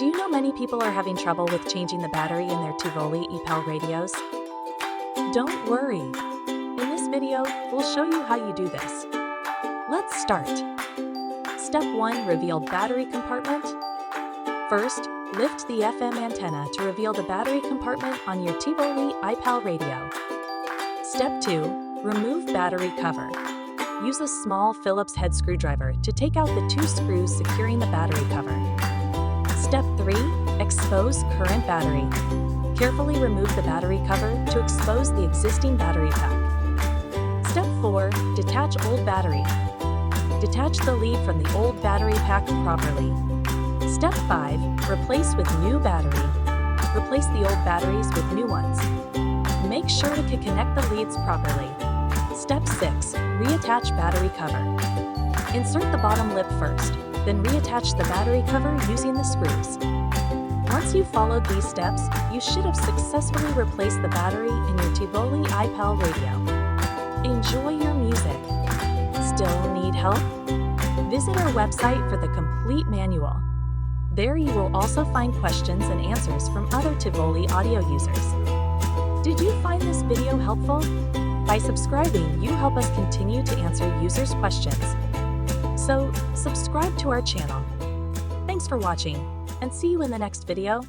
Do you know many people are having trouble with changing the battery in their Tivoli iPAL radios? Don't worry. In this video, we'll show you how you do this. Let's start. Step 1. Reveal battery compartment. First, lift the FM antenna to reveal the battery compartment on your Tivoli iPAL radio. Step 2. Remove battery cover. Use a small Phillips head screwdriver to take out the 2 screws securing the battery cover. Step 3. Expose current battery. Carefully remove the battery cover to expose the existing battery pack. Step 4. Detach old battery. Detach the lead from the old battery pack properly. Step 5. Replace with new battery. Replace the old batteries with new ones. Make sure to connect the leads properly. Step 6. Reattach battery cover. Insert the bottom lip first, then reattach the battery cover using the screws. Once you've followed these steps, you should have successfully replaced the battery in your Tivoli iPAL radio. Enjoy your music. Still need help? Visit our website for the complete manual. There you will also find questions and answers from other Tivoli audio users. Did you find this video helpful? By subscribing, you help us continue to answer users' questions. So, subscribe to our channel. Thanks for watching, and see you in the next video.